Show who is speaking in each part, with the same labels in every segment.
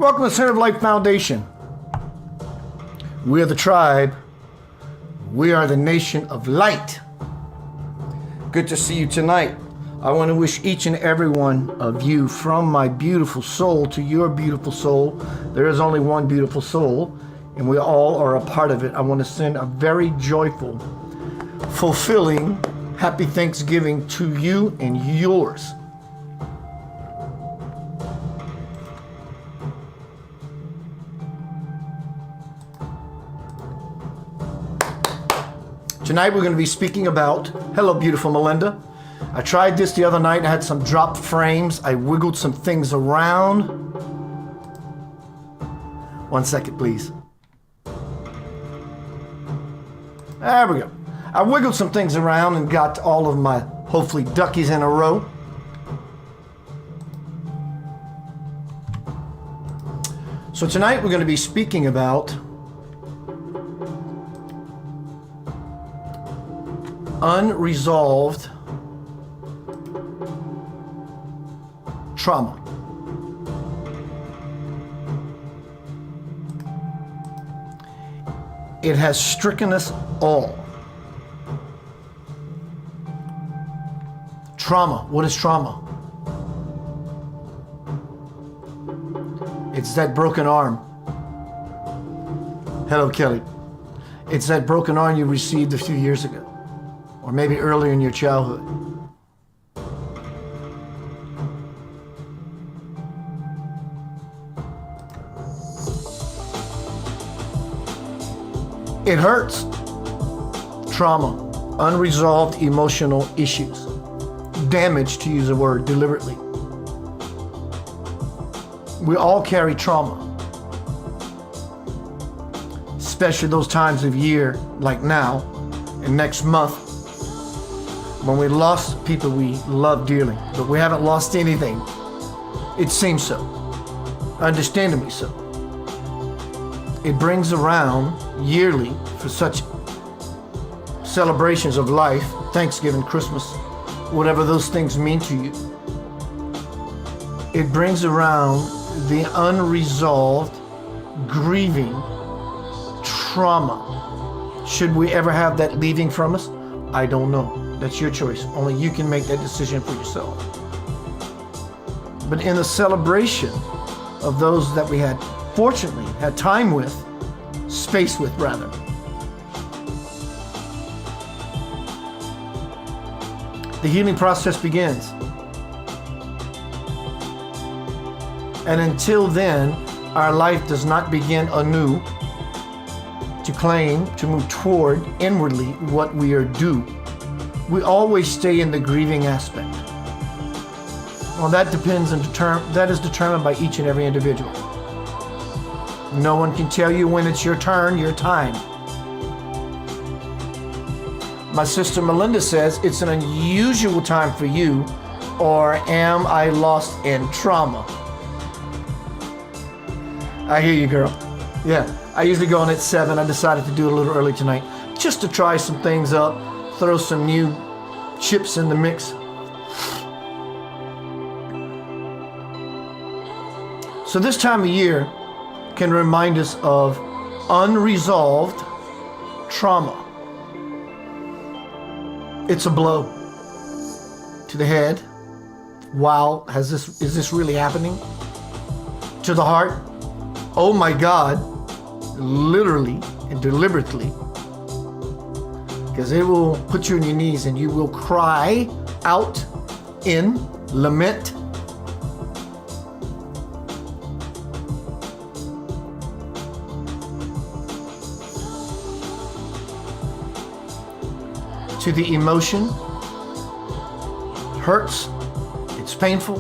Speaker 1: Welcome to Center of Life Foundation. We are the tribe. We are the nation of light. Good to see you tonight. I want to wish each and every one of you, from my beautiful soul to your beautiful soul. There is only one beautiful soul, and we all are a part of it. I want to send a very joyful, fulfilling, happy Thanksgiving to you and yours. Tonight we're going to be speaking about, hello beautiful Melinda. I tried this the other night. I had some dropped frames. I wiggled some things around. 1 second, please. There we go. I wiggled some things around and got all of my, hopefully, duckies in a row. So tonight we're going to be speaking about unresolved trauma. It has stricken us all. Trauma. What is trauma? It's that broken arm. Hello, Kelly. It's that broken arm you received a few years ago, or maybe earlier in your childhood. It hurts. Trauma, unresolved emotional issues, damage, to use a word deliberately. We all carry trauma, especially those times of year like now and next month, when we lost people we love dearly, but we haven't lost anything. It seems so, understandably so. It brings around yearly for such celebrations of life, Thanksgiving, Christmas, whatever those things mean to you. It brings around the unresolved, grieving trauma. Should we ever have that leaving from us? I don't know. That's your choice. Only you can make that decision for yourself. But in the celebration of those that we had, fortunately, had time with, space with rather, the healing process begins. And until then, our life does not begin anew to claim, to move toward inwardly what we are due. We always stay in the grieving aspect. Well, that depends and that is determined by each and every individual. No one can tell you when it's your turn, your time. My sister Melinda says it's an unusual time for you, or am I lost in trauma? I hear you, girl. Yeah, I usually go on at 7. I decided to do it a little early tonight, just to try some things up, throw some new chips in the mix. So this time of year can remind us of unresolved trauma. It's a blow to the head. Wow, is this really happening? To the heart. Oh my God, literally and deliberately, because it will put you on your knees and you will cry out in lament. To the emotion, hurts, it's painful.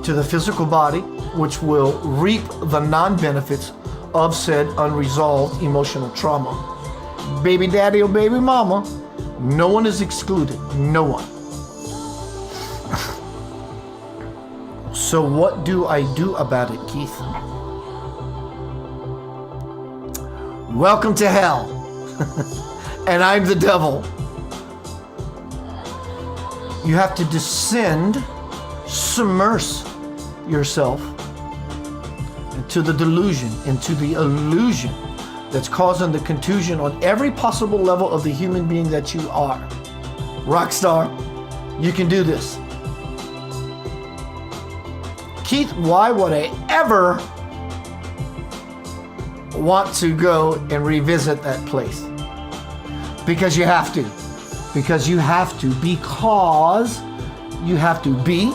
Speaker 1: To the physical body, which will reap the non-benefits of said unresolved emotional trauma. Baby daddy or baby mama, no one is excluded, no one. So what do I do about it, Keith? Welcome to hell. And I'm the devil. You have to descend, submerge yourself to the delusion, into the illusion that's causing the contusion on every possible level of the human being that you are. Rockstar, you can do this. Keith, why would I ever want to go and revisit that place? Because you have to. Because you have to. Because you have to be.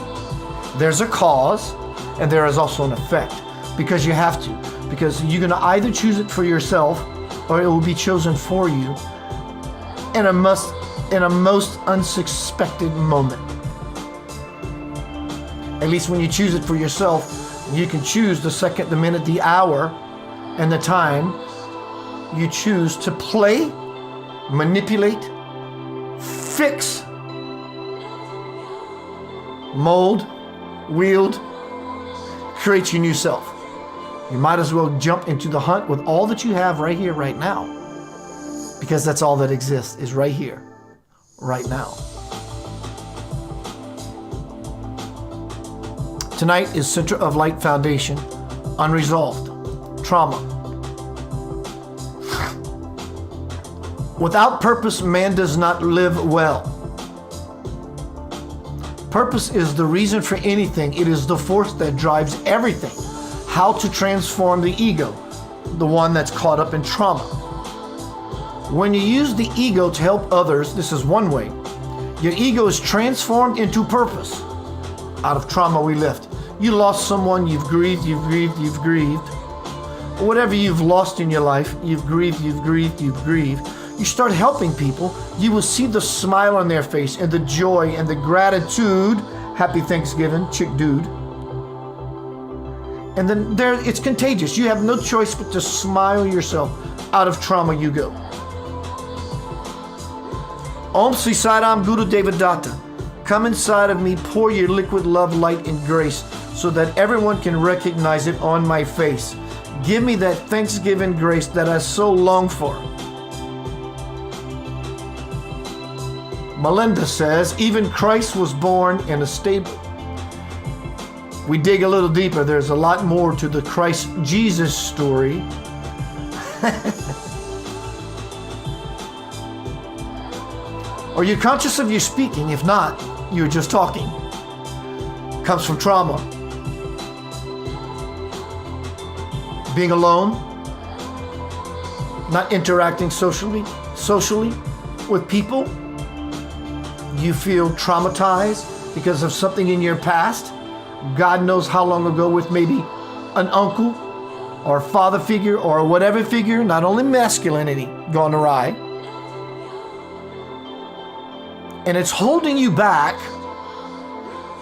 Speaker 1: There's a cause, and there is also an effect. Because you have to. Because you're going to either choose it for yourself, or it will be chosen for you in a most unsuspected moment. At least when you choose it for yourself, you can choose the second, the minute, the hour, and the time you choose to play, manipulate, fix, mold, wield, create your new self. You might as well jump into the hunt with all that you have right here, right now. Because that's all that exists, is right here, right now. Tonight is Center of Light Foundation, Unresolved, Trauma. Without purpose, man does not live well. Purpose is the reason for anything. It is the force that drives everything. How to transform the ego, the one that's caught up in trauma. When you use the ego to help others, this is one way. Your ego is transformed into purpose. Out of trauma we lift. You lost someone, you've grieved, you've grieved, you've grieved. Whatever you've lost in your life, you've grieved, you've grieved, you've grieved. You start helping people, you will see the smile on their face and the joy and the gratitude. Happy Thanksgiving, chick dude. And then it's contagious. You have no choice but to smile yourself. Out of trauma you go. Om Sri Saidam Guru Devadatta. Come inside of me, pour your liquid love, light, and grace so that everyone can recognize it on my face. Give me that Thanksgiving grace that I so long for. Melinda says, even Christ was born in a stable. We dig a little deeper. There's a lot more to the Christ Jesus story. Are you conscious of your speaking? If not, you're just talking. Comes from trauma. Being alone, not interacting socially with people. You feel traumatized because of something in your past. God knows how long ago, with maybe an uncle or father figure or whatever figure, not only masculinity gone awry. And it's holding you back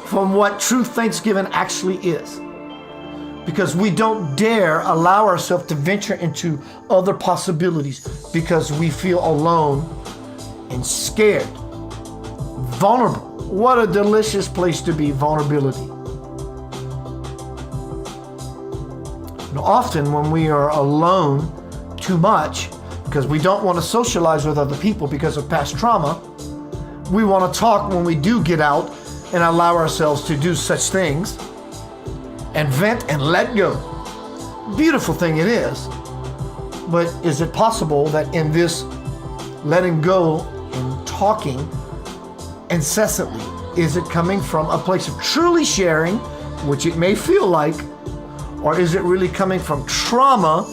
Speaker 1: from what true Thanksgiving actually is. Because we don't dare allow ourselves to venture into other possibilities because we feel alone and scared. Vulnerable. What a delicious place to be, vulnerability. And often when we are alone too much, because we don't want to socialize with other people because of past trauma, we want to talk when we do get out and allow ourselves to do such things and vent and let go. Beautiful thing it is. But is it possible that in this letting go and talking incessantly, is it coming from a place of truly sharing, which it may feel like, or is it really coming from trauma,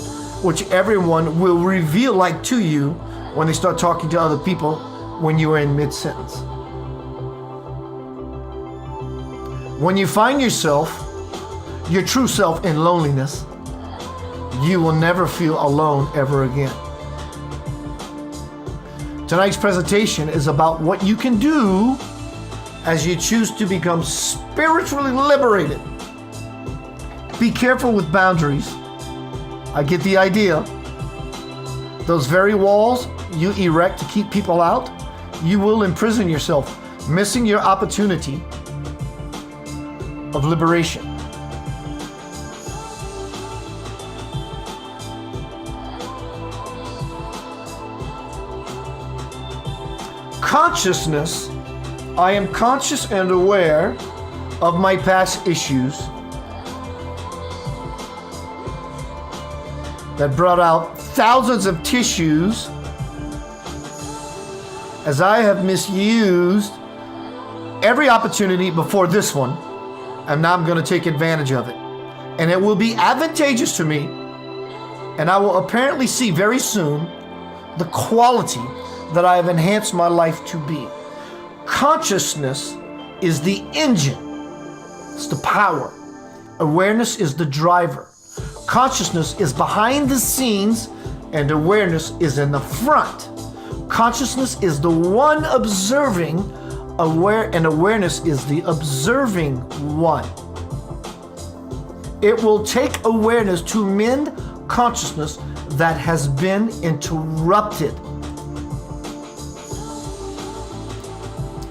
Speaker 1: which everyone will reveal like to you when they start talking to other people when you are in mid-sentence? When you find yourself, your true self, in loneliness, you will never feel alone ever again. Tonight's presentation is about what you can do as you choose to become spiritually liberated. Be careful with boundaries. I get the idea. Those very walls you erect to keep people out, you will imprison yourself, missing your opportunity of liberation. Consciousness, I am conscious and aware of my past issues. that brought out thousands of tissues, as I have misused every opportunity before this one, and now I'm going to take advantage of it. And it will be advantageous to me, and I will apparently see very soon the quality that I have enhanced my life to be. Consciousness is the engine. It's the power. Awareness is the driver. Consciousness is behind the scenes, and awareness is in the front. Consciousness is the one observing, and awareness is the observing one. It will take awareness to mend consciousness that has been interrupted.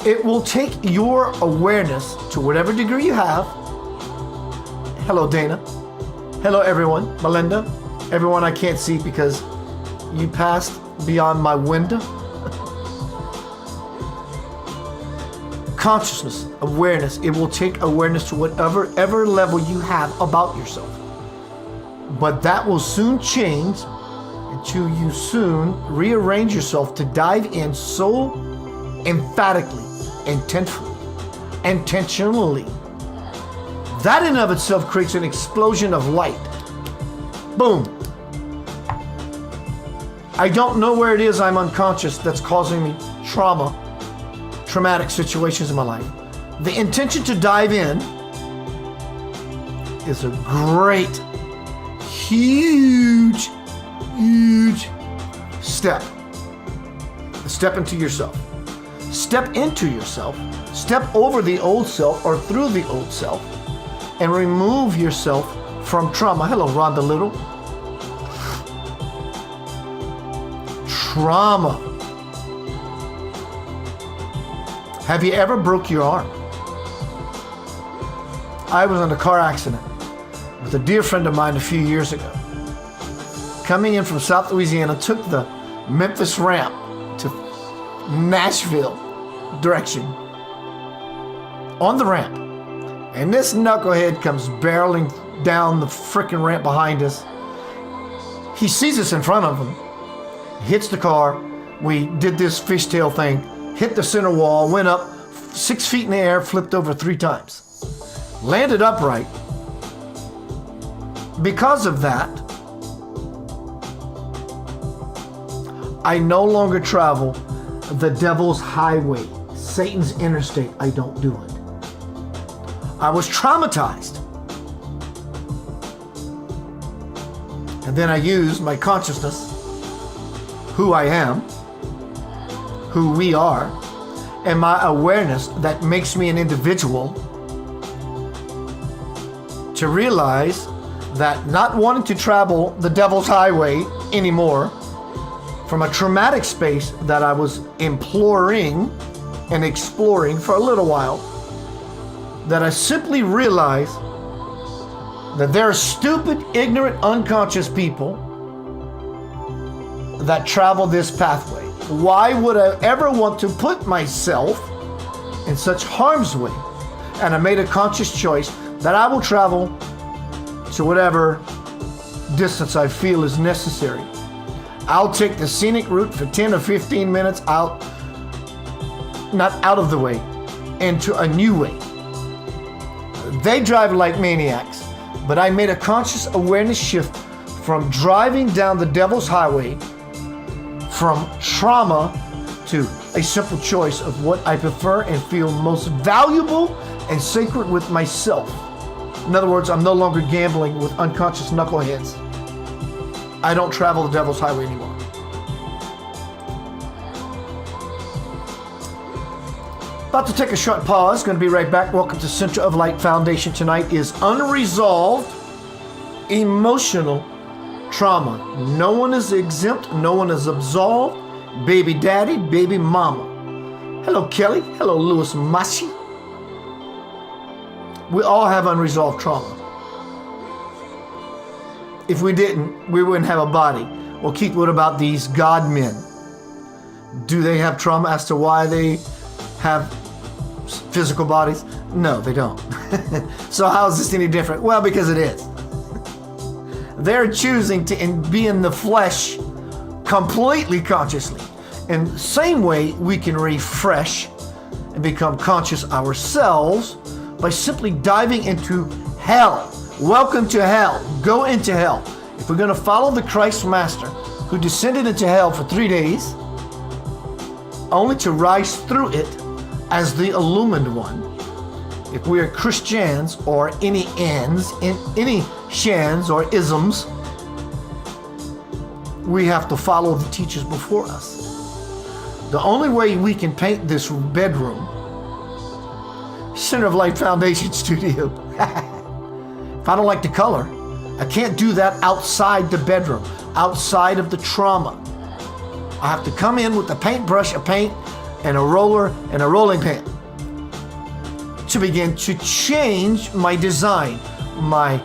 Speaker 1: It will take your awareness to whatever degree you have. Hello, Dana. Hello, everyone. Melinda. Everyone I can't see because you passed beyond my window. Consciousness, awareness. It will take awareness to whatever level you have about yourself. But that will soon change until you soon rearrange yourself to dive in so emphatically, intentionally. That in of itself creates an explosion of light. Boom. I don't know where it is I'm unconscious that's causing me traumatic situations in my life. The intention to dive in is a great, huge step. A step into yourself. Step into yourself. Step over the old self or through the old self and remove yourself from trauma. Hello, Rhonda Little. Trauma. Have you ever broke your arm? I was in a car accident with a dear friend of mine a few years ago. Coming in from South Louisiana, took the Memphis ramp to Nashville direction on the ramp. And this knucklehead comes barreling down the frickin' ramp behind us. He sees us in front of him, hits the car. We did this fishtail thing, hit the center wall, went up 6 feet in the air, flipped over 3 times. Landed upright. Because of that, I no longer travel the devil's highway, Satan's interstate. I don't do it. I was traumatized. And then I used my consciousness, who I am, who we are, and my awareness that makes me an individual to realize that not wanting to travel the devil's highway anymore from a traumatic space that I was imploring and exploring for a little while, that I simply realized that there are stupid, ignorant, unconscious people that travel this pathway. Why would I ever want to put myself in such harm's way? And I made a conscious choice that I will travel to whatever distance I feel is necessary. I'll take the scenic route for 10 or 15 minutes out, not out of the way, into a new way. They drive like maniacs, but I made a conscious awareness shift from driving down the devil's highway, from trauma to a simple choice of what I prefer and feel most valuable and sacred with myself. In other words, I'm no longer gambling with unconscious knuckleheads. I don't travel the devil's highway anymore. About to take a short pause. Going to be right back. Welcome to Center of Light Foundation. Tonight is unresolved emotional trauma. No one is exempt. No one is absolved. Baby daddy, baby mama. Hello, Kelly. Hello, Louis Mashi. We all have unresolved trauma. If we didn't, we wouldn't have a body. Well, Keith, what about these God men? Do they have trauma as to why they have physical bodies? No, they don't. So how is this any different? Well, because it is. They're choosing to be in the flesh completely consciously. In the same way, we can refresh and become conscious ourselves by simply diving into hell. Welcome to hell. Go into hell. If we're going to follow the Christ Master who descended into hell for 3 days, only to rise through it as the illumined one, if we are Christians or any shans or isms, we have to follow the teachers before us. The only way we can paint this bedroom, Center of Light Foundation Studio, if I don't like the color, I can't do that outside the bedroom, outside of the trauma. I have to come in with a paintbrush, a paint, and a roller, and a rolling pin to begin to change my design, my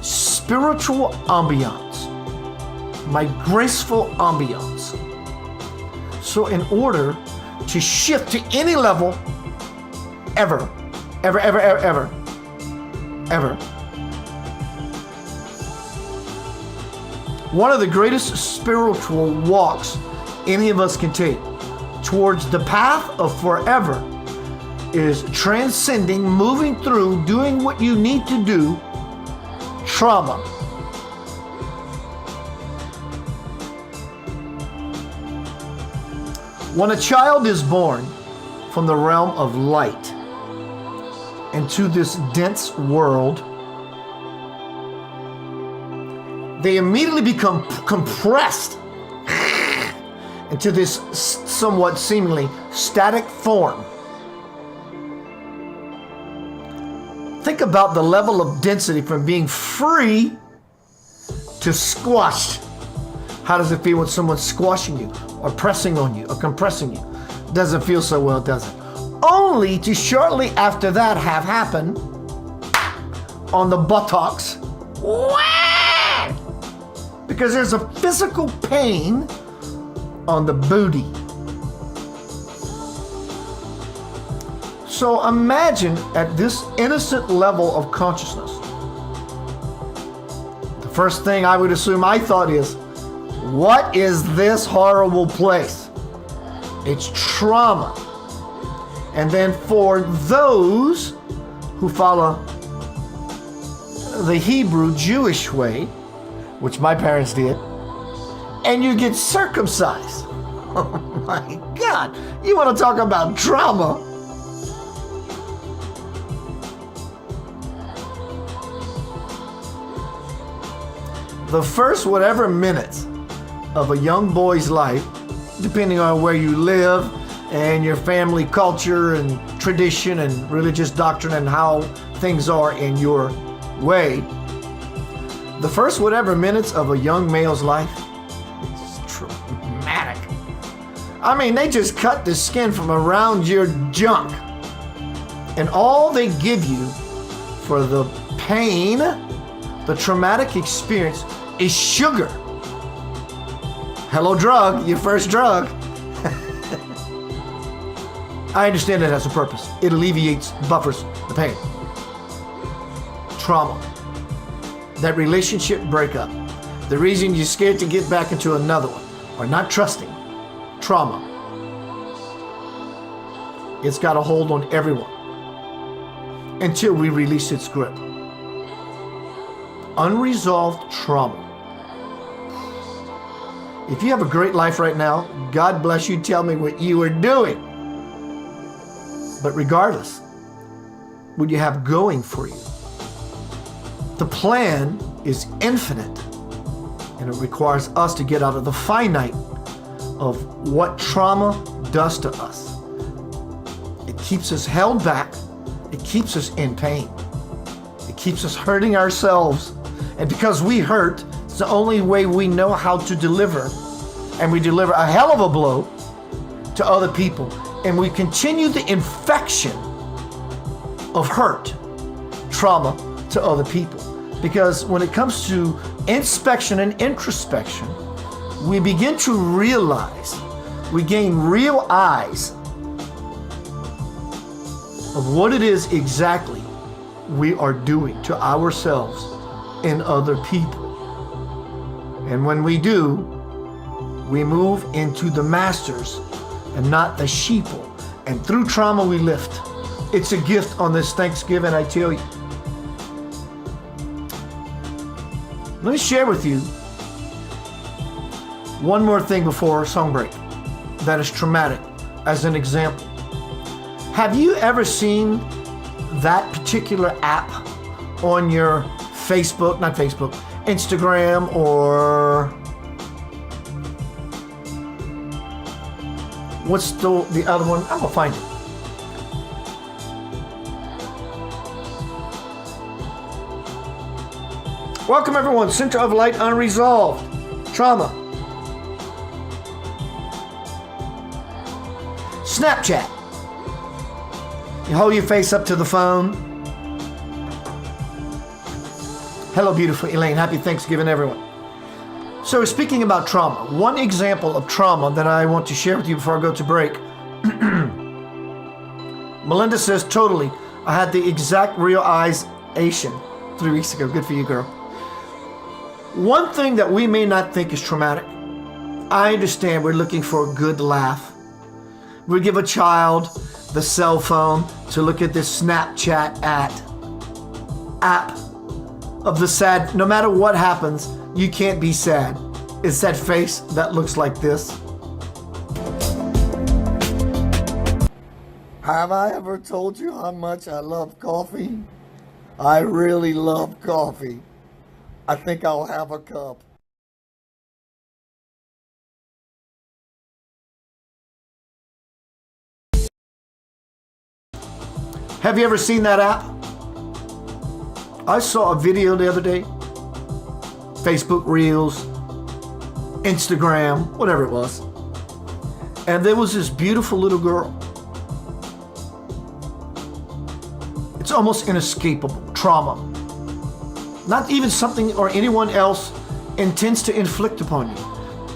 Speaker 1: spiritual ambiance, my graceful ambiance. So in order to shift to any level ever, one of the greatest spiritual walks any of us can take towards the path of forever is transcending, moving through, doing what you need to do, trauma. When a child is born from the realm of light into this dense world, they immediately become compressed into this somewhat seemingly static form. Think about the level of density from being free to squashed. How does it feel when someone's squashing you or pressing on you or compressing you? Doesn't feel so well, does it? Only to shortly after that have happened on the buttocks. Because there's a physical pain on the booty. So imagine at this innocent level of consciousness, the first thing I would assume I thought is, what is this horrible place? It's trauma. And then for those who follow the Hebrew Jewish way, which my parents did, and you get circumcised. Oh my God, you want to talk about trauma? The first whatever minutes of a young boy's life, depending on where you live and your family culture and tradition and religious doctrine and how things are in your way, the first whatever minutes of a young male's life is traumatic. I mean, they just cut the skin from around your junk, and all they give you for the pain, the traumatic experience, is sugar. Hello, drug, your first drug. I understand it has a purpose. It alleviates, buffers the pain. Trauma. That relationship breakup. The reason you're scared to get back into another one, or not trusting. Trauma. It's got a hold on everyone until we release its grip. Unresolved trauma. If you have a great life right now, God bless you. Tell me what you are doing. But regardless, what you have going for you, the plan is infinite, and it requires us to get out of the finite of what trauma does to us. It keeps us held back. It keeps us in pain. It keeps us hurting ourselves. And because we hurt, it's the only way we know how to deliver. And we deliver a hell of a blow to other people. And we continue the infection of hurt, trauma to other people. Because when it comes to inspection and introspection, we begin to realize, we gain real eyes of what it is exactly we are doing to ourselves and other people. And when we do, we move into the masters and not the sheeple. And through trauma we lift. It's a gift on this Thanksgiving, I tell you. Let me share with you one more thing before our song break that is traumatic as an example. Have you ever seen that particular app on your Instagram, or what's the other one? I'm gonna find it. Welcome everyone, Center of Light, Unresolved Trauma. Snapchat. You hold your face up to the phone. Hello, beautiful Elaine. Happy Thanksgiving, everyone. So we're speaking about trauma. One example of trauma that I want to share with you before I go to break. Melinda says, totally. I had the exact realization 3 weeks ago. Good for you, girl. One thing that we may not think is traumatic. I understand we're looking for a good laugh. We give a child the cell phone to look at this Snapchat app of the sad. No matter what happens, you can't be sad. It's that face that looks like this. Have I ever told you how much I love coffee? I really love coffee. I think I'll have a cup. Have you ever seen that app? I saw a video the other day. Facebook Reels, Instagram, whatever it was. And there was this beautiful little girl. It's almost inescapable. Trauma. Not even something or anyone else intends to inflict upon you.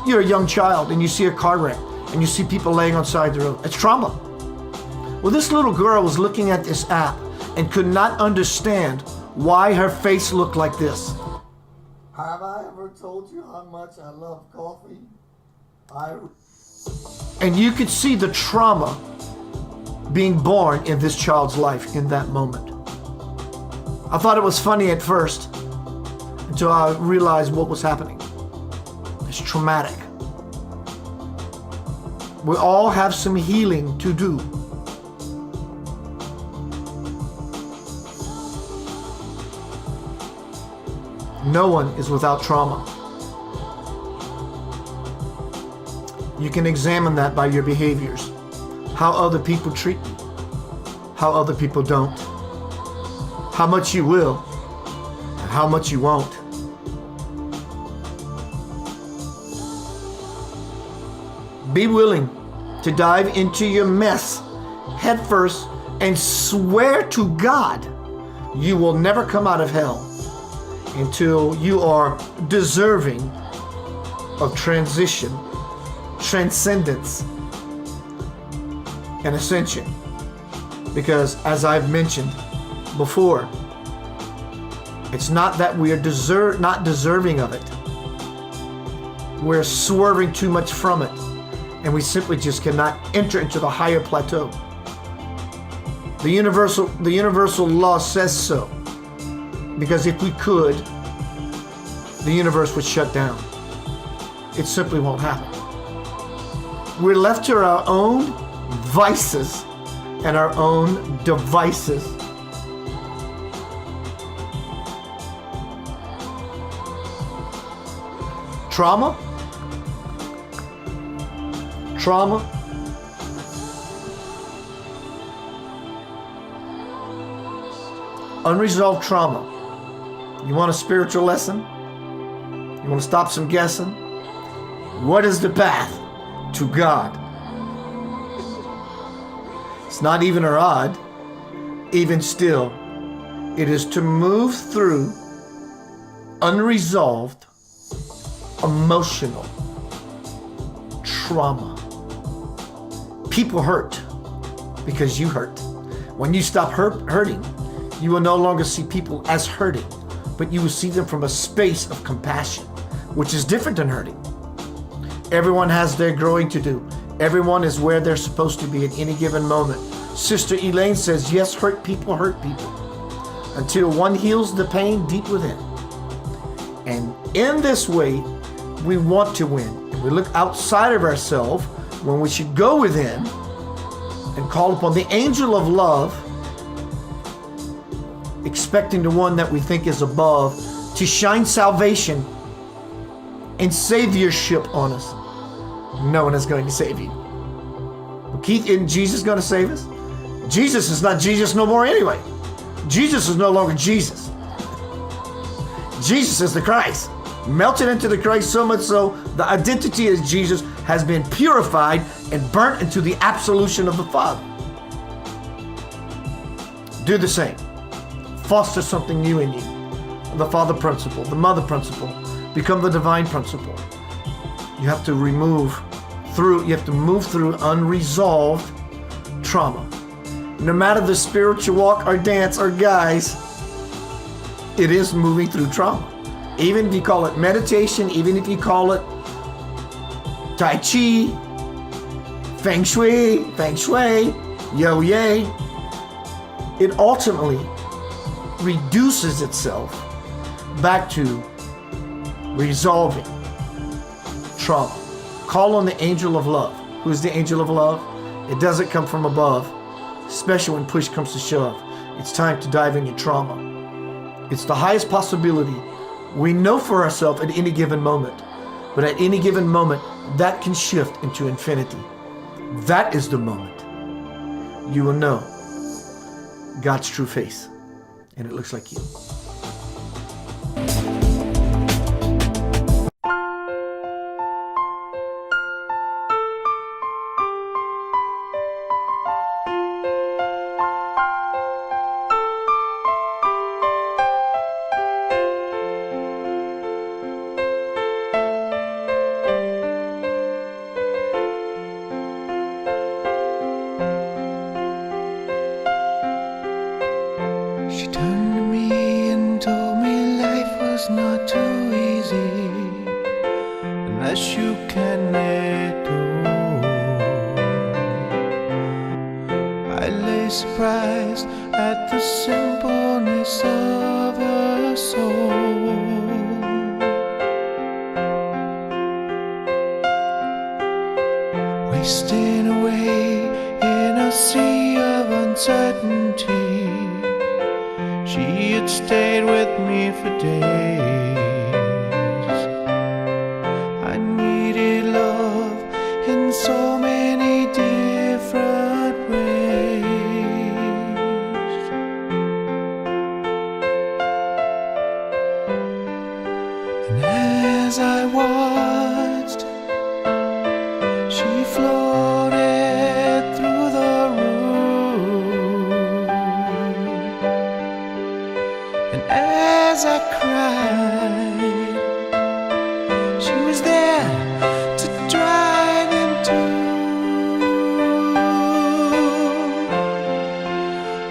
Speaker 1: You're a young child and you see a car wreck and you see people laying on the side of the road. It's trauma. Well, this little girl was looking at this app and could not understand why her face looked like this. Have I ever told you how much I love coffee? And you could see the trauma being born in this child's life in that moment. I thought it was funny at first until I realized what was happening. It's traumatic. We all have some healing to do. No one is without trauma. You can examine that by your behaviors. How other people treat you. How other people don't. How much you will and how much you won't. Be willing to dive into your mess head first and swear to God you will never come out of hell until you are deserving of transition, transcendence, and ascension. Because as I've mentioned before, it's not that we are not deserving of it. We're swerving too much from it, and we simply just cannot enter into the higher plateau. The universal law says so. Because if we could, the universe would shut down. It simply won't happen. We're left to our own vices and our own devices. Trauma, unresolved trauma. You want a spiritual lesson? You want to stop some guessing? What is the path to God? It's not even or odd. Even still, it is to move through unresolved emotional trauma. People hurt because you hurt. When you stop hurting, You will no longer see people as hurting, but you will see them from a space of compassion, which is different than hurting. Everyone has their growing to do. Everyone is where they're supposed to be at any given moment. Sister Elaine says, yes, hurt people until one heals the pain deep within. And in this way, we want to win. And we look outside of ourselves when we should go within and call upon the angel of love, expecting the one that we think is above to shine salvation and saviorship on us. No one is going to save you. Keith, isn't Jesus going to save us? Jesus is not Jesus no more anyway. Jesus is no longer Jesus. Jesus is the Christ. Melted into the Christ so much so the identity as Jesus has been purified and burnt into the absolution of the Father. Do the same. Foster something new in you. The Father principle, the Mother principle, become the divine principle. You have to move through unresolved trauma. No matter the spiritual walk or dance or guys, it is moving through trauma. Even if you call it meditation, even if you call it Tai Chi, Feng Shui, Yo-Yay, it ultimately reduces itself back to resolving trauma. Call on the angel of love. Who's the angel of love? It doesn't come from above, especially when push comes to shove. It's time to dive into trauma. It's the highest possibility we know for ourselves at any given moment. But at any given moment, that can shift into infinity. That is the moment you will know God's true face. And it looks like you.
Speaker 2: She turned to me and told me life was not too easy unless you can let go. I lay surprised at the simpleness of her soul. Wasting away in a sea of uncertainty, she had stayed with me for days. I needed love in so many different ways. And as I watched, she floated through the room. And as I cried, she was there to dry them too.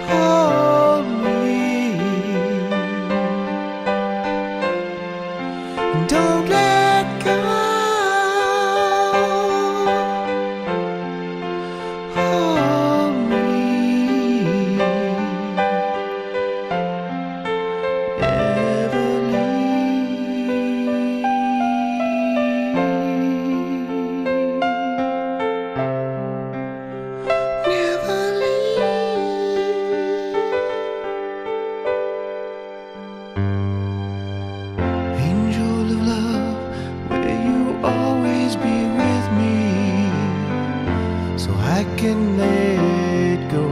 Speaker 2: Hold me and don't let go. Hold me. Angel of love, will you always be with me so I can let go?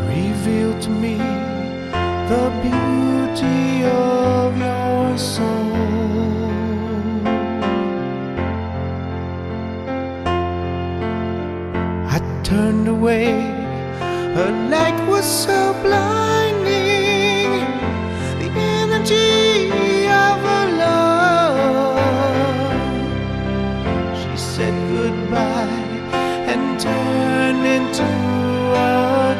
Speaker 2: Reveal to me the beauty of your soul. I turned away, her light was so blinding, the energy of her love. She said goodbye and turned into a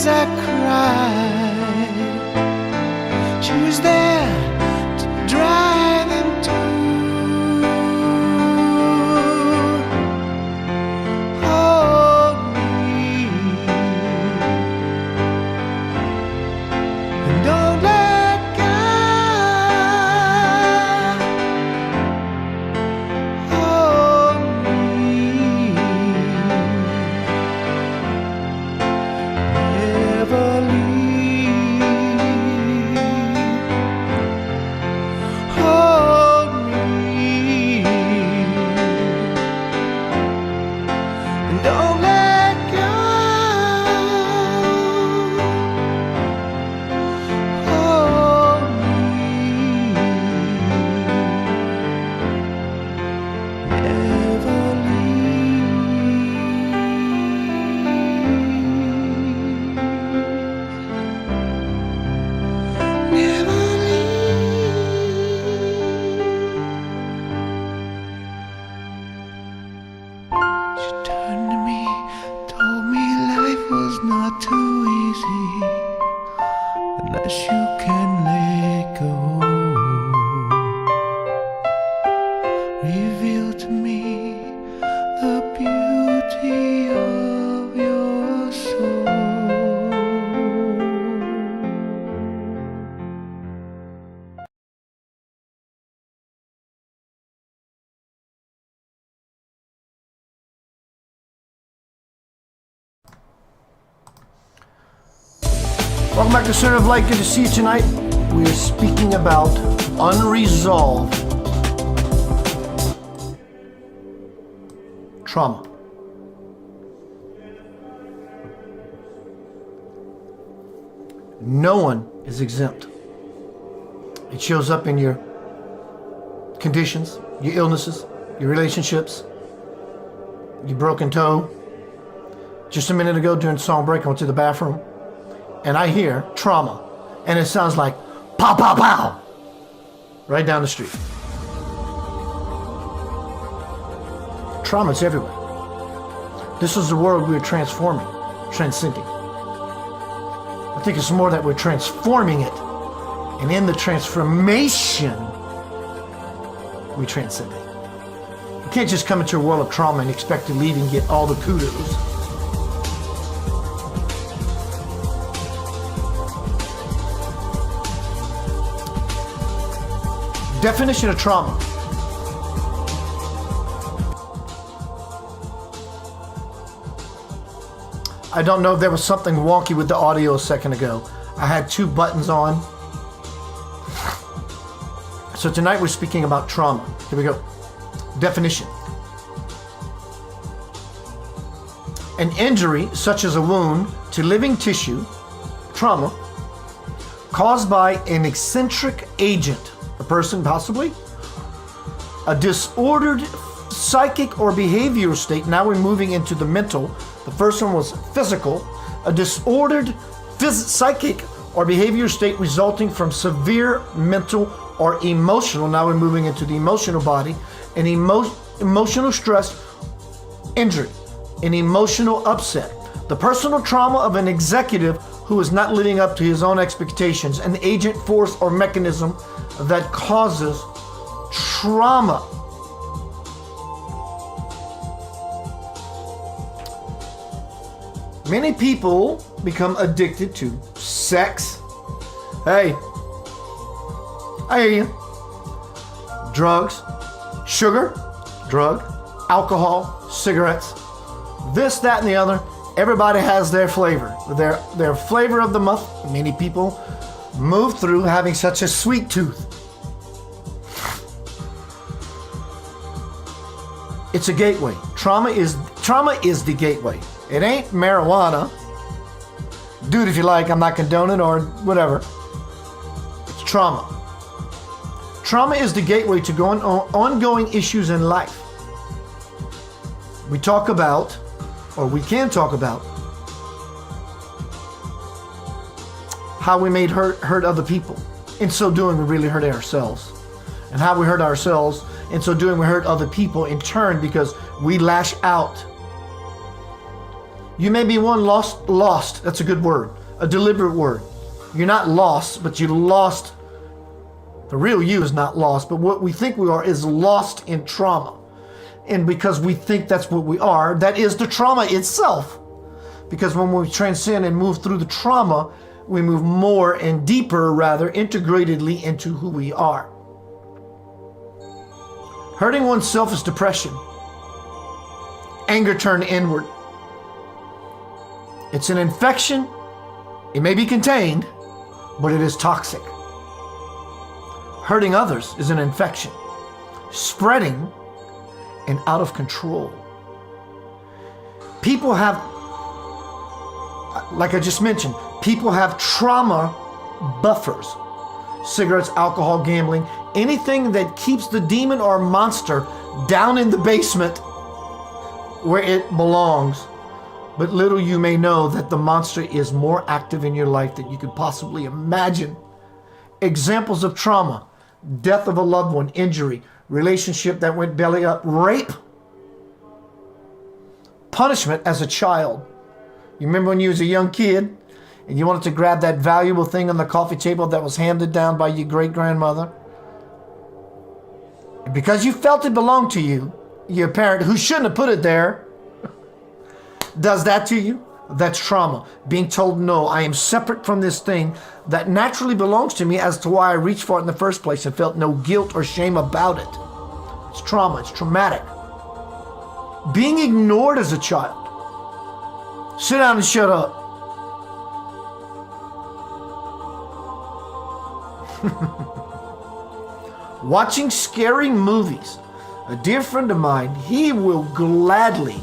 Speaker 2: as I cried. She was there to dry them too. Hold me and don't let go. Hold me, never leave. Hold me and don't let go. Hold me, never leave. Never She turned to me, told me life was not too easy unless you can let go. Reveal to me the beauty of your soul.
Speaker 1: Welcome back to Center of Light. Good to see you tonight. We are speaking about unresolved trauma. No one is exempt. It shows up in your conditions, your illnesses, your relationships, your broken toe. Just a minute ago during song break, I went to the bathroom and I hear trauma, and it sounds like pow, pow, pow, right down the street. Trauma's everywhere. This is the world we're transforming, transcending. I think it's more that we're transforming it, and in the transformation, we transcend it. You can't just come into a world of trauma and expect to leave and get all the kudos. Definition of trauma. I don't know if there was something wonky with the audio a second ago. I had two buttons on. So tonight we're speaking about trauma. Here we go. Definition. An injury, such as a wound to living tissue, trauma, caused by an eccentric agent, a person possibly, a disordered psychic or behavioral state. Now we're moving into the mental. The first one was physical, a disordered psychic or behavioral state resulting from severe mental or emotional. Now we're moving into the emotional body, an emotional stress, injury, an emotional upset, the personal trauma of an executive who is not living up to his own expectations, an agent, force, or mechanism that causes trauma. Many people become addicted to sex. Hey, I hear you. Drugs, sugar, drug, alcohol, cigarettes, this, that, and the other. Everybody has their flavor. Their flavor of the month. Many people move through having such a sweet tooth. It's a gateway. Trauma is the gateway. It ain't marijuana. Do it if you like. I'm not condoning or whatever. It's trauma. Trauma is the gateway to ongoing issues in life. We talk about, or we can talk about, how we made hurt other people. In so doing, we really hurt ourselves. And how we hurt ourselves, in so doing, we hurt other people in turn because we lash out You may be one lost. That's a good word, a deliberate word. You're not lost, but you lost. The real you is not lost, but what we think we are is lost in trauma. And because we think that's what we are, that is the trauma itself. Because when we transcend and move through the trauma, we move more and deeper, rather integratedly into who we are. Hurting oneself is depression. Anger turned inward. It's an infection. It may be contained, but it is toxic. Hurting others is an infection, spreading and out of control. People have, like I just mentioned, people have trauma buffers. Cigarettes, alcohol, gambling, anything that keeps the demon or monster down in the basement where it belongs. But little you may know that the monster is more active in your life than you could possibly imagine. Examples of trauma: death of a loved one, injury, relationship that went belly up, rape, punishment as a child. You remember when you was a young kid and you wanted to grab that valuable thing on the coffee table that was handed down by your great-grandmother? And because you felt it belonged to you, your parent, who shouldn't have put it there, does that to you? That's trauma. Being told, no, I am separate from this thing that naturally belongs to me, as to why I reached for it in the first place and felt no guilt or shame about it. It's trauma. It's traumatic. Being ignored as a child. Sit down and shut up. Watching scary movies. A dear friend of mine, he will gladly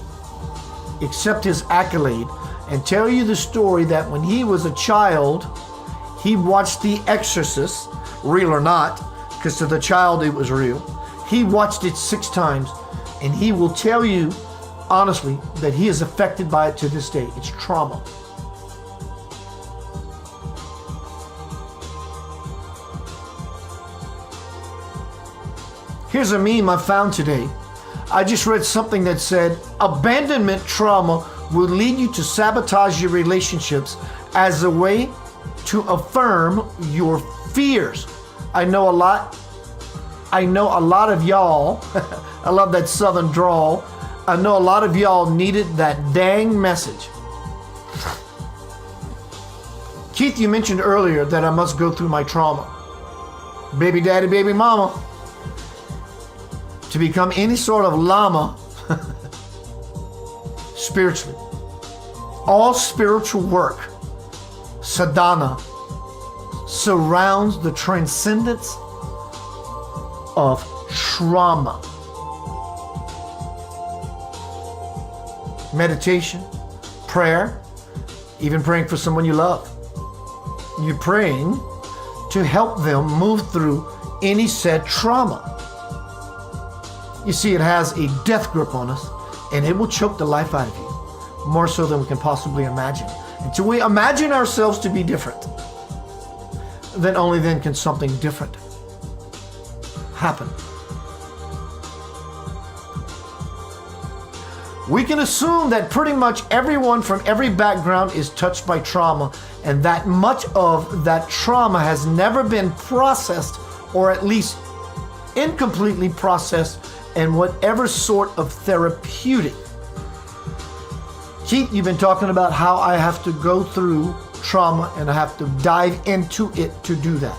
Speaker 1: accept his accolade and tell you the story that when he was a child, he watched The Exorcist, real or not, because to the child it was real. He watched it 6 times, and he will tell you honestly that he is affected by it to this day. It's trauma. Here's a meme I found today. I just read something that said, abandonment trauma will lead you to sabotage your relationships as a way to affirm your fears. I know a lot of y'all, I love that southern drawl. I know a lot of y'all needed that dang message. Keith, you mentioned earlier that I must go through my trauma. Baby daddy, baby mama. To become any sort of llama spiritually. All spiritual work, sadhana, surrounds the transcendence of trauma. Meditation, prayer, even praying for someone you love. You're praying to help them move through any said trauma. You see, it has a death grip on us, and it will choke the life out of you, more so than we can possibly imagine. Until we imagine ourselves to be different, then only then can something different happen. We can assume that pretty much everyone from every background is touched by trauma, and that much of that trauma has never been processed, or at least incompletely processed, in whatever sort of therapeutic. Keith, you've been talking about how I have to go through trauma and I have to dive into it to do that.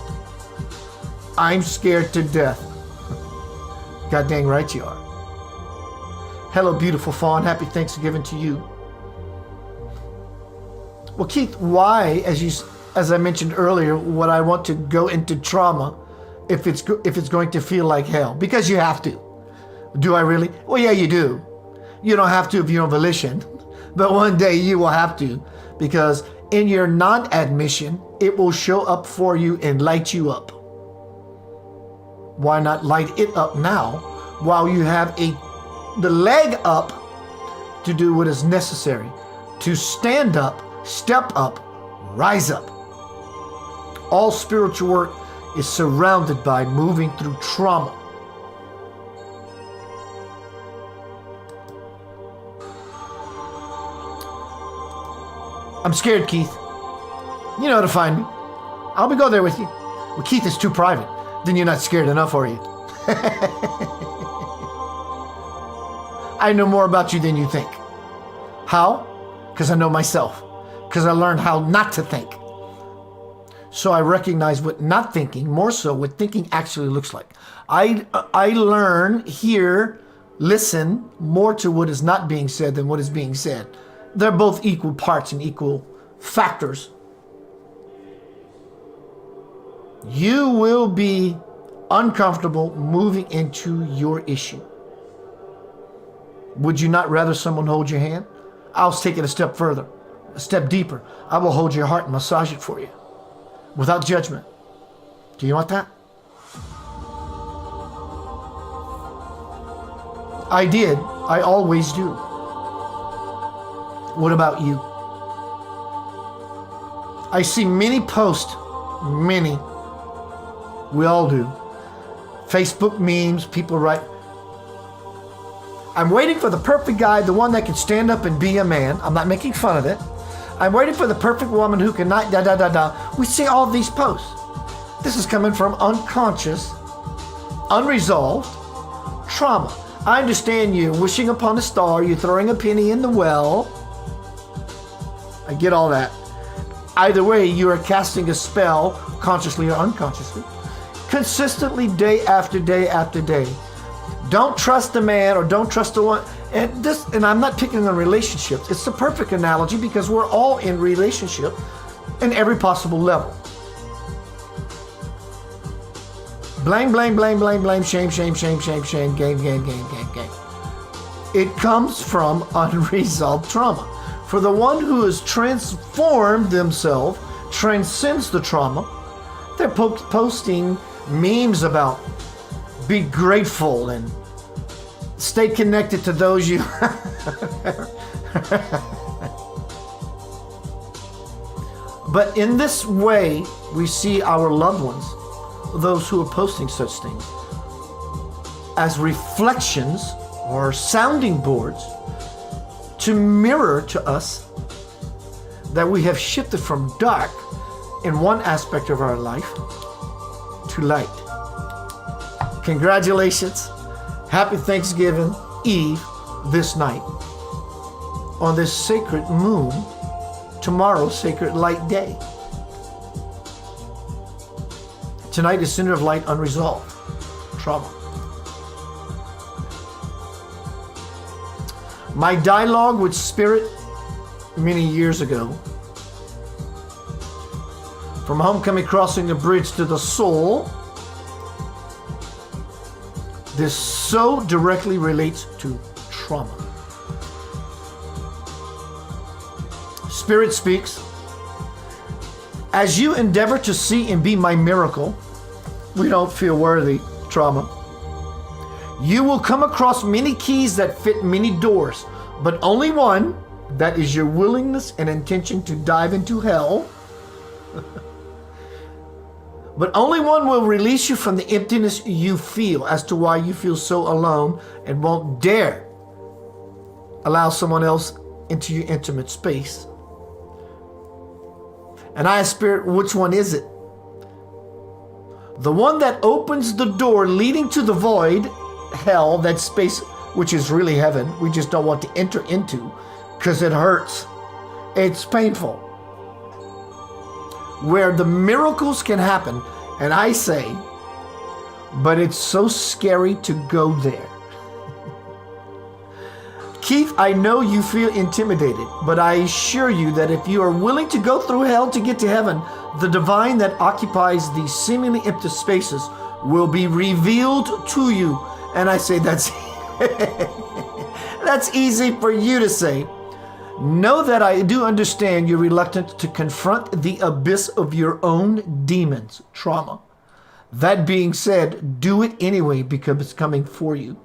Speaker 1: I'm scared to death. God dang right you are. Hello, beautiful fawn. Happy Thanksgiving to you. Well, Keith, why, as I mentioned earlier, would I want to go into trauma if it's going to feel like hell? Because you have to. Do I really? Well, yeah, you do. You don't have to of your own volition, but one day you will have to, because in your non-admission, it will show up for you and light you up. Why not light it up now while you have the leg up to do what is necessary to stand up, step up, rise up? All spiritual work is surrounded by moving through trauma. I'm scared, Keith. You know how to find me. I'll go there with you. Well, Keith, is too private. Then you're not scared enough, are you? I know more about you than you think. How? Because I know myself. Because I learned how not to think. So I recognize what not thinking, more so what thinking actually looks like. I learn, hear, listen more to what is not being said than what is being said. They're both equal parts and equal factors. You will be uncomfortable moving into your issue. Would you not rather someone hold your hand? I'll take it a step further, a step deeper. I will hold your heart and massage it for you without judgment. Do you want that? I did. I always do. What about you? I see many posts, many. We all do. Facebook memes, people write, I'm waiting for the perfect guy, the one that can stand up and be a man. I'm not making fun of it. I'm waiting for the perfect woman who can not, We see all these posts. This is coming from unconscious, unresolved trauma. I understand you wishing upon a star, you're throwing a penny in the well. I get all that. Either way, you are casting a spell, consciously or unconsciously, consistently day after day after day. Don't trust the man or don't trust the one. And I'm not picking on relationships. It's the perfect analogy because we're all in relationship in every possible level. Blame, blame, blame, blame, blame, shame, shame, shame, shame, shame, game. It comes from unresolved trauma. For the one who has transformed themselves, transcends the trauma, they're posting memes about be grateful and stay connected to those you But in this way, we see our loved ones, those who are posting such things, as reflections or sounding boards to mirror to us that we have shifted from dark in one aspect of our life to light. Congratulations. Happy Thanksgiving Eve this night. On this sacred moon, tomorrow, sacred light day. Tonight is Center of Light Unresolved Trauma. My dialogue with Spirit many years ago, from homecoming crossing the bridge to the soul, this so directly relates to trauma. Spirit speaks, as you endeavor to see and be my miracle, we don't feel worthy, trauma. You will come across many keys that fit many doors, but only one, that is your willingness and intention to dive into hell. But only one will release you from the emptiness you feel as to why you feel so alone and won't dare allow someone else into your intimate space. And I ask Spirit, which one is it? The one that opens the door leading to the void, hell, that space which is really heaven, we just don't want to enter into because it hurts. It's painful. Where the miracles can happen. And I say, but it's so scary to go there. Keith, I know you feel intimidated, but I assure you that if you are willing to go through hell to get to heaven, the divine that occupies these seemingly empty spaces will be revealed to you. And I say that's that's easy for you to say. Know that I do understand you're reluctant to confront the abyss of your own demons, trauma. That being said, do it anyway because it's coming for you.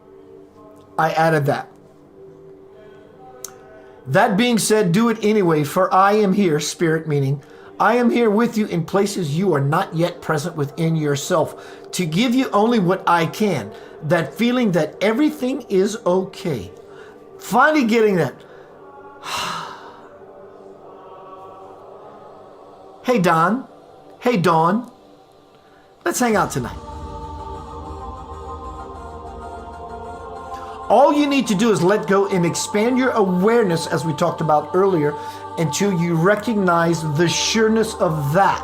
Speaker 1: I added that. That being said, do it anyway, for I am here, Spirit meaning, I am here with you in places you are not yet present within yourself, to give you only what I can, that feeling that everything is okay. Finally getting that. Hey, Don. Hey, Dawn. Let's hang out tonight. All you need to do is let go and expand your awareness, as we talked about earlier, until you recognize the sureness of that.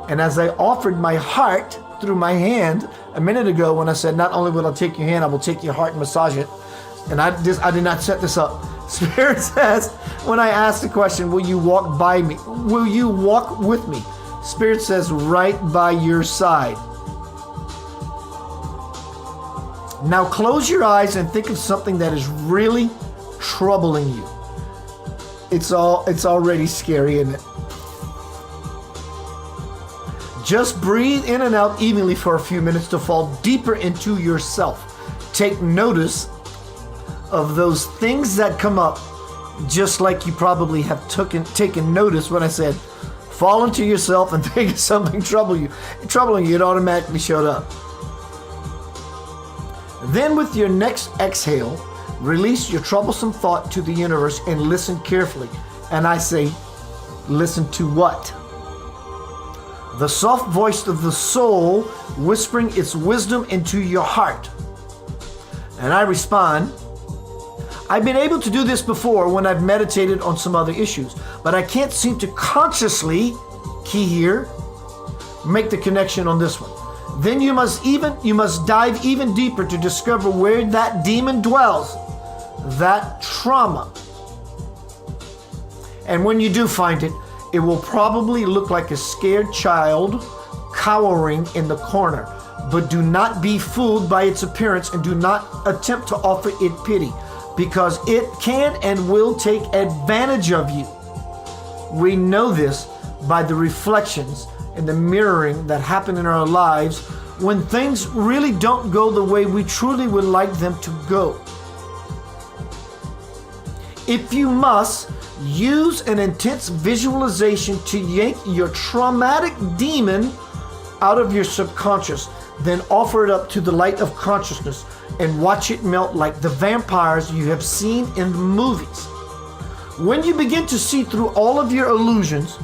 Speaker 1: And as I offered my heart through my hand a minute ago when I said, not only will I take your hand, I will take your heart and massage it. And I did not set this up. Spirit says, when I ask the question, will you walk by me? Will you walk with me? Spirit says, right by your side. Now close your eyes and think of something that is really troubling you. It's already scary, isn't it? Just breathe in and out evenly for a few minutes to fall deeper into yourself. Take notice of those things that come up, just like you probably have taken notice when I said, fall into yourself and think of something troubling you. It automatically showed up. Then with your next exhale, release your troublesome thought to the universe and listen carefully. And I say, listen to what? The soft voice of the soul whispering its wisdom into your heart. And I respond, I've been able to do this before when I've meditated on some other issues, but I can't seem to consciously, key here, make the connection on this one. Then you must dive even deeper to discover where that demon dwells, that trauma. And when you do find it, it will probably look like a scared child cowering in the corner. But do not be fooled by its appearance and do not attempt to offer it pity, because it can and will take advantage of you. We know this by the reflections and the mirroring that happen in our lives when things really don't go the way we truly would like them to go. If you must, use an intense visualization to yank your traumatic demon out of your subconscious, then offer it up to the light of consciousness and watch it melt like the vampires you have seen in the movies. When you begin to see through all of your illusions,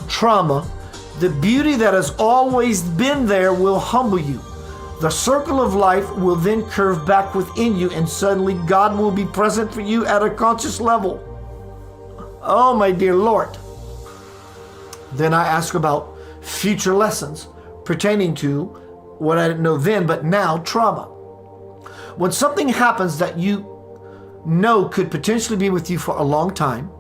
Speaker 1: trauma, the beauty that has always been there will humble you. The circle of life will then curve back within you, and suddenly God will be present for you at a conscious level. Oh, my dear Lord. Then I ask about future lessons pertaining to what I didn't know then, but now trauma. When something happens that you know could potentially be with you for a long time,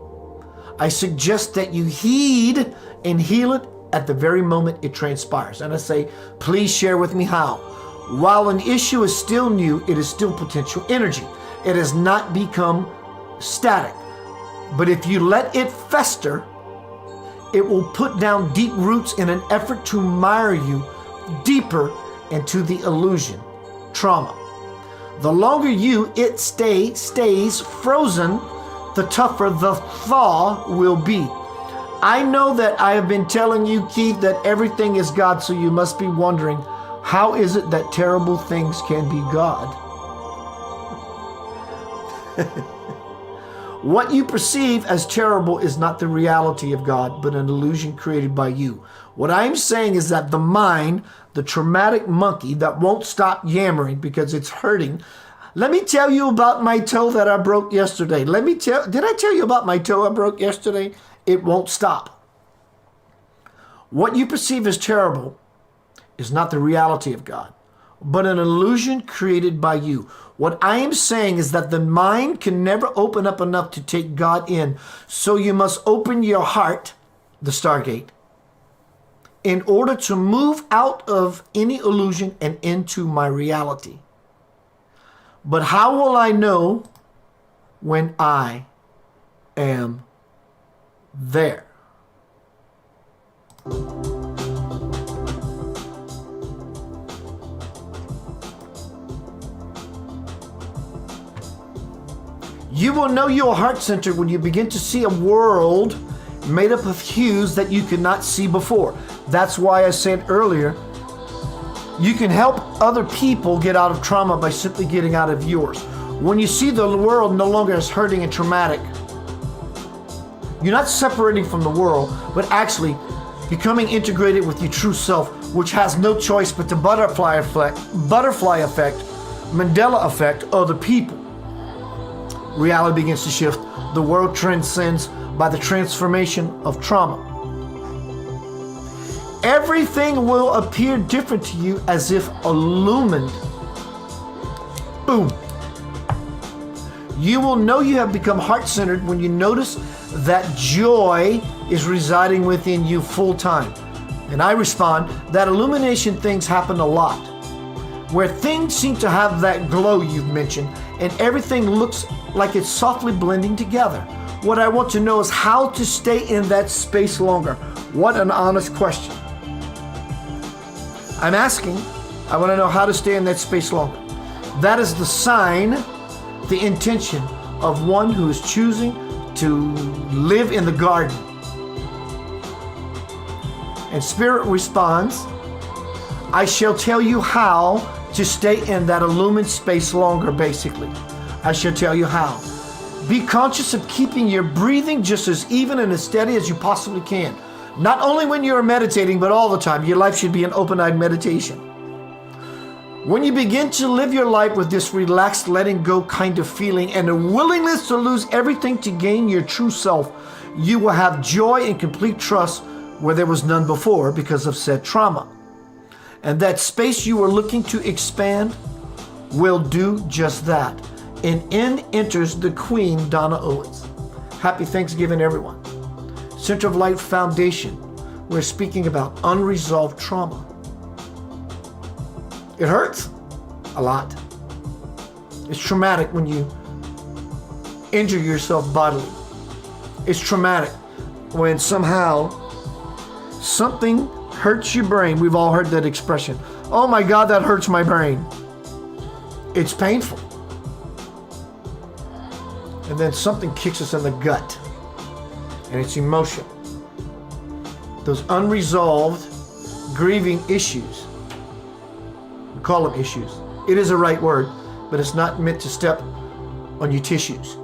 Speaker 1: I suggest that you heed and heal it at the very moment it transpires. And I say, please share with me how. While an issue is still new, it is still potential energy. It has not become static. But if you let it fester, it will put down deep roots in an effort to mire you deeper into the illusion, trauma. The longer it stays frozen, the tougher the thaw will be. I know that I have been telling you, Keith, that everything is God, so you must be wondering, how is it that terrible things can be God? What you perceive as terrible is not the reality of God, but an illusion created by you. What I'm saying is that the mind, the traumatic monkey that won't stop yammering because it's hurting. Let me tell you about my toe that I broke yesterday. Did I tell you about my toe I broke yesterday? It won't stop. What you perceive as terrible is not the reality of God, but an illusion created by you. What I am saying is that the mind can never open up enough to take God in, so you must open your heart, the Stargate, in order to move out of any illusion and into my reality. But how will I know when I am there? You will know your heart center when you begin to see a world made up of hues that you could not see before. That's why I said earlier, you can help other people get out of trauma by simply getting out of yours. When you see the world no longer as hurting and traumatic, you're not separating from the world, but actually becoming integrated with your true self, which has no choice but the butterfly effect, Mandela effect of the people. Reality begins to shift. The world transcends by the transformation of trauma. Everything will appear different to you as if illumined. Boom. You will know you have become heart-centered when you notice that joy is residing within you full time. And I respond, that illumination things happen a lot, where things seem to have that glow you've mentioned, and everything looks like it's softly blending together. What I want to know is how to stay in that space longer. What an honest question. I'm asking, I want to know how to stay in that space longer. That is the sign, the intention of one who is choosing to live in the garden. And Spirit responds, I shall tell you how to stay in that illumined space longer, basically. I shall tell you how. Be conscious of keeping your breathing just as even and as steady as you possibly can. Not only when you're meditating, but all the time. Your life should be an open-eyed meditation. When you begin to live your life with this relaxed, letting go kind of feeling and a willingness to lose everything to gain your true self, you will have joy and complete trust where there was none before because of said trauma. And that space you are looking to expand will do just that. And in enters the Queen, Donna Owens. Happy Thanksgiving, everyone. Center of Light Foundation, we're speaking about unresolved trauma. It hurts a lot. It's traumatic when you injure yourself bodily. It's traumatic when somehow something hurts your brain. We've all heard that expression. Oh my God, that hurts my brain. It's painful. And then something kicks us in the gut. And it's emotion. Those unresolved grieving issues. We call them issues. It is a right word, but it's not meant to step on your tissues.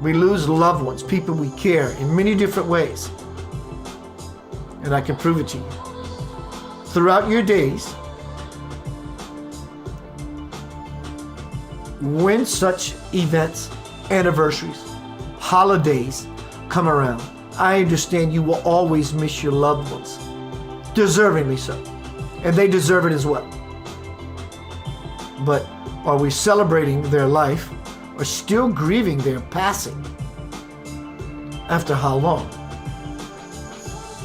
Speaker 1: We lose loved ones, people we care, in many different ways. And I can prove it to you. Throughout your days, when such events, anniversaries, holidays come around, I understand you will always miss your loved ones. Deservingly so. And they deserve it as well. But are we celebrating their life or still grieving their passing? After how long?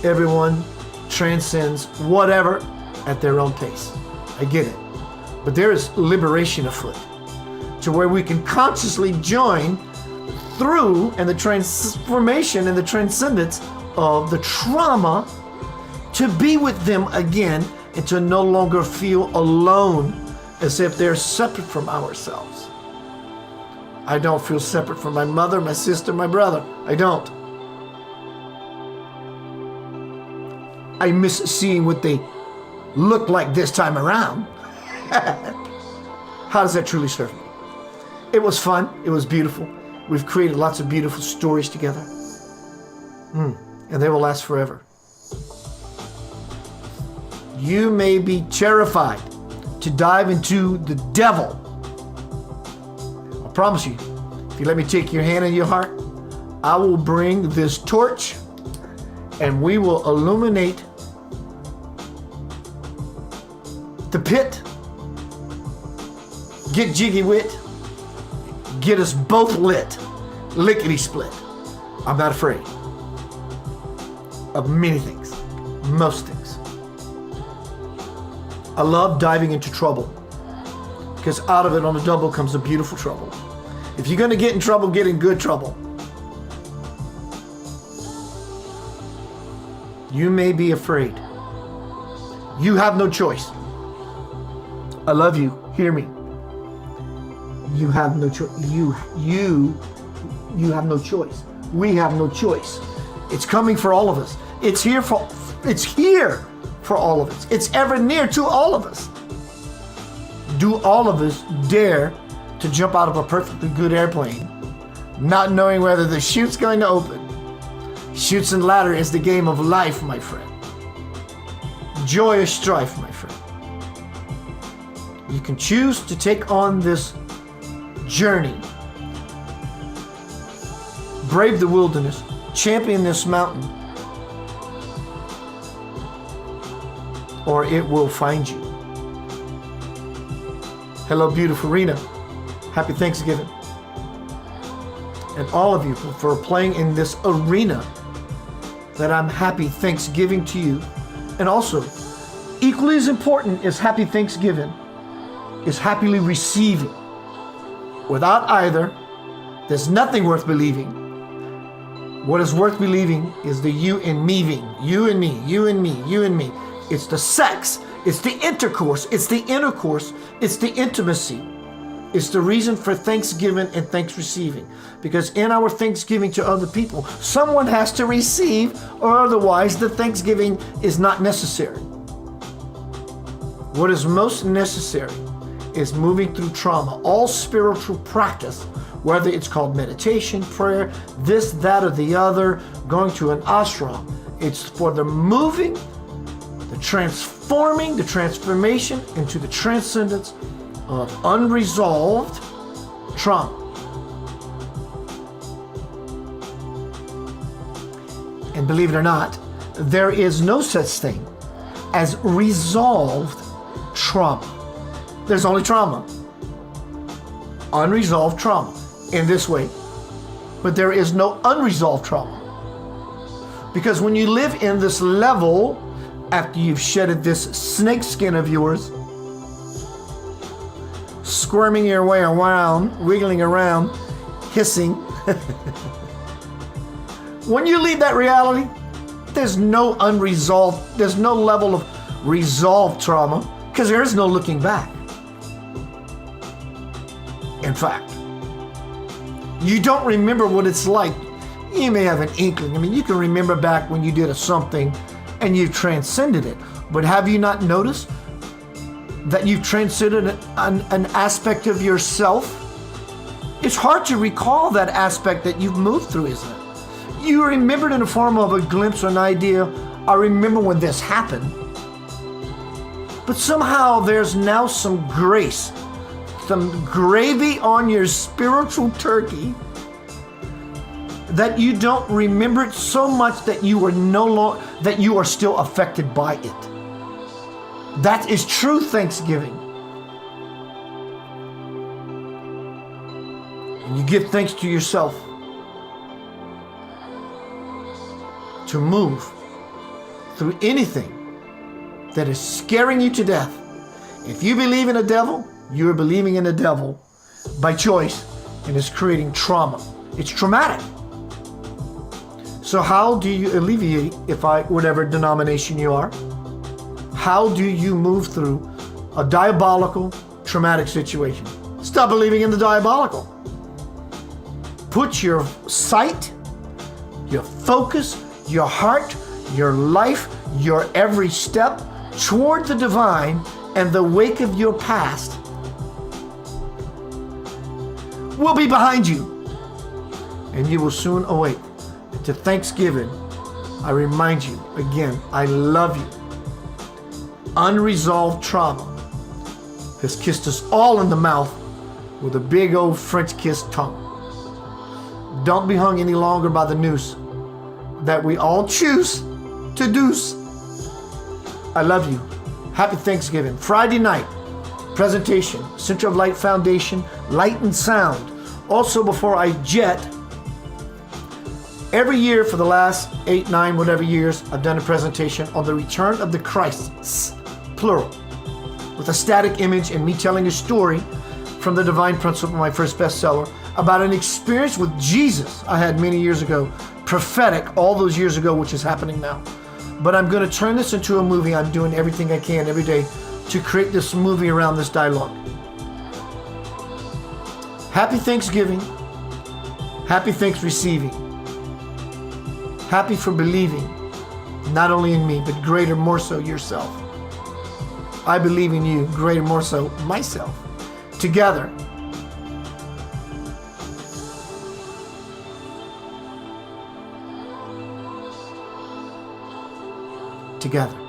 Speaker 1: Everyone transcends whatever at their own pace. I get it. But there is liberation afoot to where we can consciously join through and the transformation and the transcendence of the trauma to be with them again and to no longer feel alone as if they're separate from ourselves. I don't feel separate from my mother, my sister, my brother. I don't. I miss seeing what they look like this time around. How does that truly serve me? It was fun. It was beautiful. We've created lots of beautiful stories together. And they will last forever. You may be terrified to dive into the devil. I promise you, if you let me take your hand in your heart, I will bring this torch and we will illuminate the pit. Get jiggy wit. Get us both lit. Lickety split. I'm not afraid of many things. Most things. I love diving into trouble because out of it on the double comes a beautiful trouble. If you're going to get in trouble, get in good trouble. You may be afraid. You have no choice. I love you. Hear me. You have no choice. You have no choice. We have no choice. It's coming for all of us. It's here for all of us. It's ever near to all of us. Do all of us dare to jump out of a perfectly good airplane, not knowing whether the chute's going to open? Chutes and ladder is the game of life, my friend. joyous strife, my friend. You can choose to take on this journey, brave the wilderness, champion this mountain, or it will find you. Hello, beautiful Rena. Happy Thanksgiving. And all of you for playing in this arena, that I'm happy Thanksgiving to you. And also, equally as important as happy Thanksgiving is happily receiving. Without either, there's nothing worth believing. What is worth believing is the you and me-ving. You and me, you and me, you and me. It's the sex, it's the intercourse, it's the intercourse, it's the intimacy. It's the reason for thanksgiving and thanks receiving. Because in our thanksgiving to other people, someone has to receive, or otherwise the thanksgiving is not necessary. What is most necessary is moving through trauma. All spiritual practice, whether it's called meditation, prayer, this, that, or the other, going to an ashram, it's for the moving, the transforming, the transformation into the transcendence of unresolved trauma. And believe it or not, there is no such thing as resolved trauma. There's only trauma. Unresolved trauma in this way. But there is no unresolved trauma. Because when you live in this level, after you've shedded this snake skin of yours, squirming your way around, wiggling around, hissing. When you leave that reality, there's no unresolved, there's no level of resolved trauma, because there is no looking back. In fact, you don't remember what it's like. You may have an inkling. I mean, you can remember back when you did something and you've transcended it. But have you not noticed that you've transcended an aspect of yourself? It's hard to recall that aspect that you've moved through, isn't it? You remember it in the form of a glimpse or an idea. I remember when this happened. But somehow there's now some grace, some gravy on your spiritual turkey, that you don't remember it so much that you are no longer, that you are still affected by it. That is true thanksgiving. And you give thanks to yourself to move through anything that is scaring you to death. If you believe in a devil, you're believing in a devil by choice, and it's creating trauma. It's traumatic. So how do you alleviate, whatever denomination you are, how do you move through a diabolical, traumatic situation? Stop believing in the diabolical. Put your sight, your focus, your heart, your life, your every step toward the divine, and the wake of your past will be behind you, and you will soon awake. To Thanksgiving, I remind you again, I love you. Unresolved trauma has kissed us all in the mouth with a big old French kiss tongue. Don't be hung any longer by the noose that we all choose to deuce. I love you. Happy Thanksgiving. Friday night, presentation, Center of Light Foundation, Light and Sound. Also, before I jet, every year for the last 8, 9, whatever years, I've done a presentation on the return of the Christs, plural, with a static image and me telling a story from The Divine Principle, my first bestseller, about an experience with Jesus I had many years ago, prophetic all those years ago, which is happening now. But I'm going to turn this into a movie. I'm doing everything I can every day to create this movie around this dialogue. Happy Thanksgiving. Happy thanks receiving. Happy for believing, not only in me, but greater, more so yourself. I believe in you, greater, more so myself. Together, together.